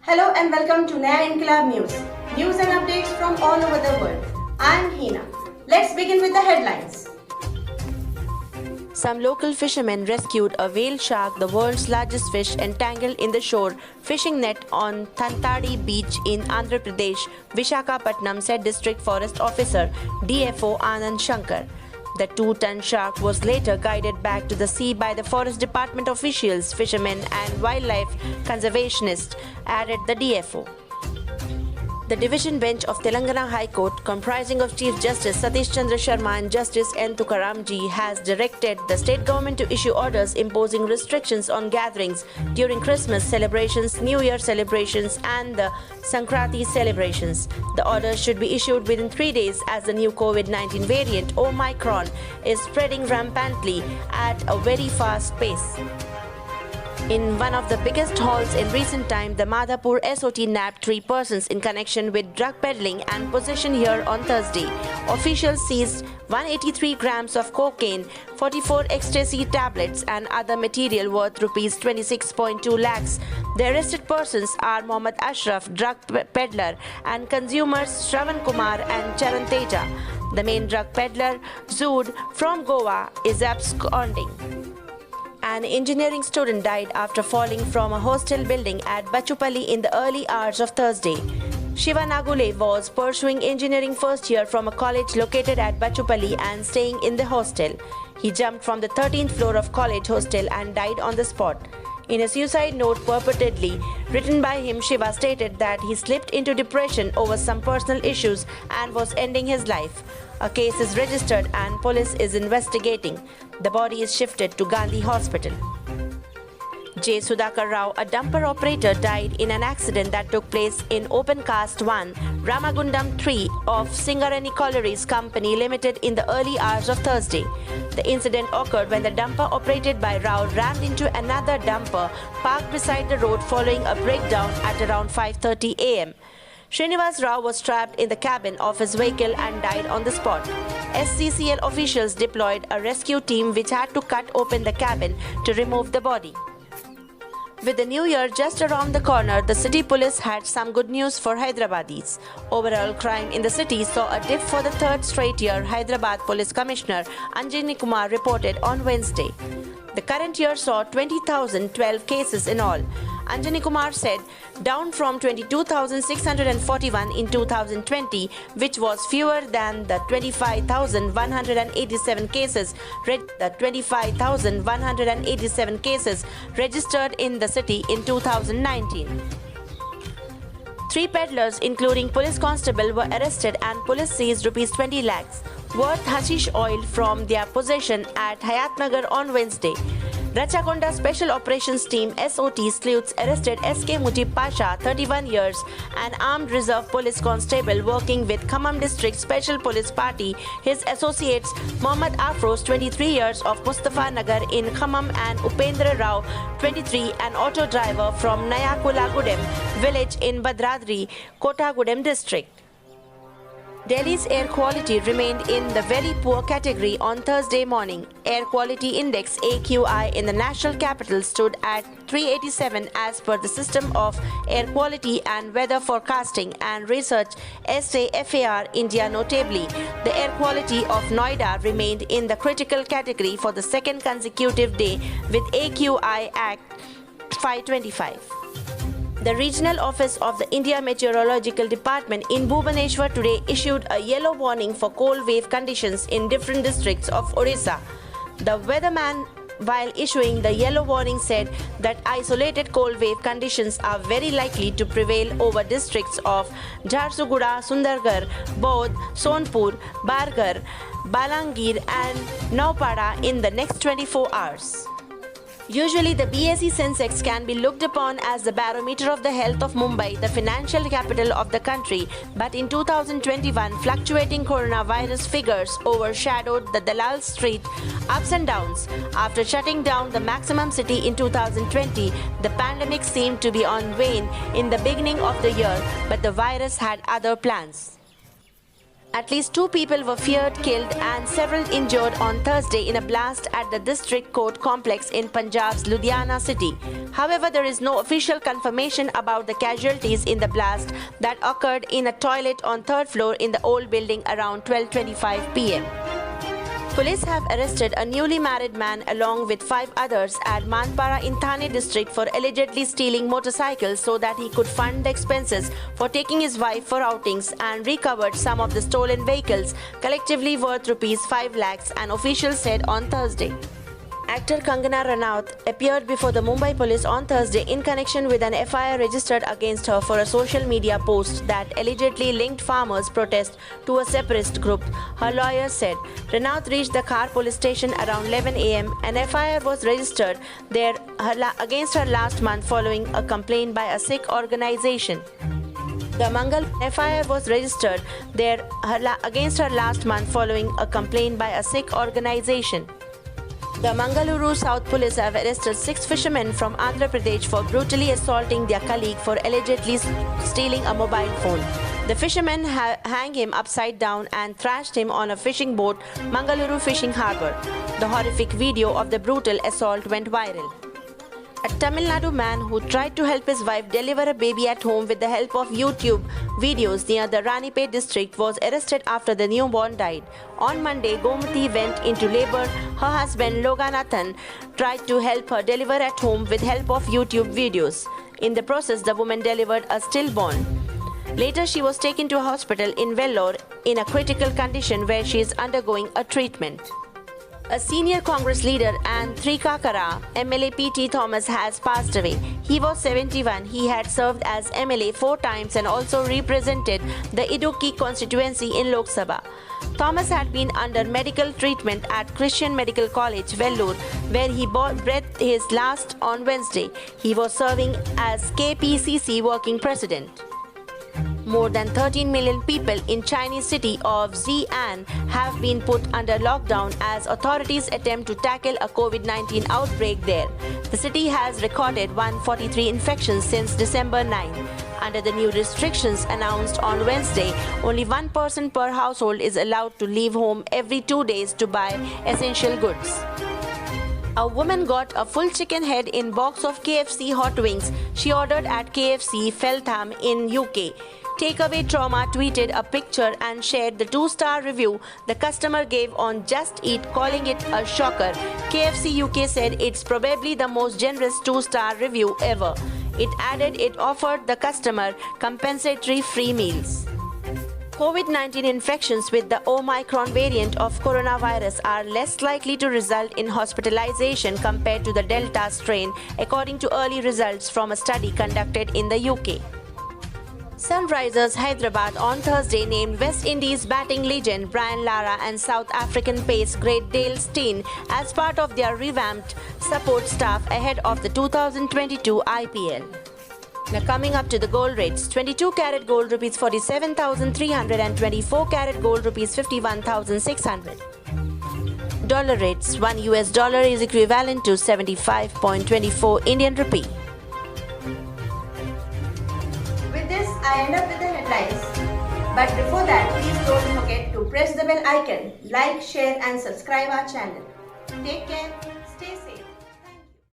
Hello and welcome to Naya Inkilab News. News and updates from all over the world. I am Hina. Let's begin with the headlines. Some local fishermen rescued a whale shark, the world's largest fish, entangled in the shore fishing net on Thantadi beach in Andhra Pradesh, Vishakhapatnam, said District Forest Officer DFO Anand Shankar. The 2-ton shark was later guided back to the sea by the Forest Department officials, fishermen and wildlife conservationists, added the DFO. The Division Bench of Telangana High Court, comprising of Chief Justice Satish Chandra Sharma and Justice N. Tukaramji, has directed the state government to issue orders imposing restrictions on gatherings during Christmas celebrations, New Year celebrations and the Sankranti celebrations. The orders should be issued within 3 days as the new COVID-19 variant Omicron is spreading rampantly at a very fast pace. In one of the biggest hauls in recent time, the Madhapur SOT nabbed 3 persons in connection with drug peddling and possession here on Thursday. Officials seized 183 grams of cocaine, 44 ecstasy tablets and other material worth rupees 26.2 lakhs. The arrested persons are Mohammad Ashraf, drug peddler, and consumers Shravan Kumar and Charan Teja. The main drug peddler, Zood, from Goa, is absconding. An engineering student died after falling from a hostel building at Bachupalli in the early hours of Thursday. Shiva Nagule was pursuing engineering first year from a college located at Bachupalli and staying in the hostel. He jumped from the 13th floor of college hostel and died on the spot. In a suicide note purportedly written by him, Shiva stated that he slipped into depression over some personal issues and was ending his life. A case is registered and police is investigating. The body is shifted to Gandhi Hospital. J. Sudhakar Rao, a dumper operator, died in an accident that took place in Open Cast 1, Ramagundam 3 of Singarani Collieries Company Limited in the early hours of Thursday. The incident occurred when the dumper operated by Rao rammed into another dumper parked beside the road following a breakdown at around 5:30 am. Srinivas Rao was trapped in the cabin of his vehicle and died on the spot. SCCL officials deployed a rescue team which had to cut open the cabin to remove the body. With the new year just around the corner, the city police had some good news for Hyderabadis. Overall crime in the city saw a dip for the third straight year, Hyderabad Police Commissioner Anjani Kumar reported on Wednesday. The current year saw 20,012 cases in all. Anjani Kumar said, down from 22,641 in 2020, which was fewer than the 25,187 cases registered in the city in 2019. 3 peddlers, including police constable, were arrested and police seized rupees 20 lakhs worth hashish oil from their possession at Hayatnagar on Wednesday. Rachakonda Special Operations Team SOT sleuths arrested SK Mujib Pasha, 31 years, an armed reserve police constable working with Khammam District Special Police Party, his associates Mohammad Afroz, 23 years, of Mustafa Nagar in Khammam, and Upendra Rao, 23, an auto driver from Nayakulagudem village in Badradri, Kotagudem district. Delhi's air quality remained in the very poor category on Thursday morning. Air quality index AQI in the national capital stood at 387 as per the System of Air Quality and Weather Forecasting and Research SAFAR India. Notably, the air quality of Noida remained in the critical category for the second consecutive day with AQI at 525. The regional office of the India Meteorological Department in Bhubaneswar today issued a yellow warning for cold wave conditions in different districts of Odisha. The weatherman, while issuing the yellow warning, said that isolated cold wave conditions are very likely to prevail over districts of Jharsuguda, Sundargarh, Bodh, Sonpur, Bargarh, Balangir and Naupada in the next 24 hours. Usually, the BSE Sensex can be looked upon as the barometer of the health of Mumbai, the financial capital of the country. But in 2021, fluctuating coronavirus figures overshadowed the Dalal Street ups and downs. After shutting down the maximum city in 2020, the pandemic seemed to be on wane in the beginning of the year, but the virus had other plans. At least 2 people were feared killed and several injured on Thursday in a blast at the District Court complex in Punjab's Ludhiana city. However, there is no official confirmation about the casualties in the blast that occurred in a toilet on 3rd floor in the old building around 12:25 p.m. Police have arrested a newly married man along with 5 others at Manpara in Thane district for allegedly stealing motorcycles so that he could fund the expenses for taking his wife for outings, and recovered some of the stolen vehicles, collectively worth rupees 5 lakhs, an official said on Thursday. Actor Kangana Ranaut appeared before the Mumbai police on Thursday in connection with an FIR registered against her for a social media post that allegedly linked farmers' protest to a separatist group, her lawyer said. Ranaut reached the Khar police station around 11 a.m. An FIR was registered there against her last month following a complaint by a Sikh organization. The Mangal FIR was registered there against her last month following a complaint by a Sikh organization. The Mangaluru South Police have arrested 6 fishermen from Andhra Pradesh for brutally assaulting their colleague for allegedly stealing a mobile phone. The fishermen hung him upside down and thrashed him on a fishing boat, Mangaluru Fishing Harbour. The horrific video of the brutal assault went viral. A Tamil Nadu man who tried to help his wife deliver a baby at home with the help of YouTube videos near the Ranipet district was arrested after the newborn died. On Monday, Gomati went into labor. Her husband Loganathan tried to help her deliver at home with help of YouTube videos. In the process, the woman delivered a stillborn. Later, she was taken to a hospital in Vellore in a critical condition where she is undergoing a treatment. A senior Congress leader and Trikakara MLA P.T. Thomas has passed away. He was 71. He had served as MLA 4 times and also represented the Idukki constituency in Lok Sabha. Thomas had been under medical treatment at Christian Medical College, Vellore, where he breathed his last on Wednesday. He was serving as KPCC working president. More than 13 million people in Chinese city of Xi'an have been put under lockdown as authorities attempt to tackle a COVID-19 outbreak there. The city has recorded 143 infections since December 9. Under the new restrictions announced on Wednesday, only 1 person per household is allowed to leave home every 2 days to buy essential goods. A woman got a full chicken head in box of KFC hot wings she ordered at KFC Feltham in UK. Takeaway Trauma tweeted a picture and shared the 2-star review the customer gave on Just Eat, calling it a shocker. KFC UK said it's probably the most generous 2-star review ever. It added it offered the customer compensatory free meals. COVID-19 infections with the Omicron variant of coronavirus are less likely to result in hospitalization compared to the Delta strain, according to early results from a study conducted in the UK. Sunrisers Hyderabad on Thursday named West Indies batting legend Brian Lara and South African pace great Dale Steyn as part of their revamped support staff ahead of the 2022 IPL. Now coming up to the gold rates, 22 carat gold rupees 47,300 and 24 carat gold rupees 51,600. Dollar rates, $1 US is equivalent to 75.24 Indian rupee. With this, I end up with the headlines. But before that, please don't forget to press the bell icon, like, share and subscribe our channel. Take care.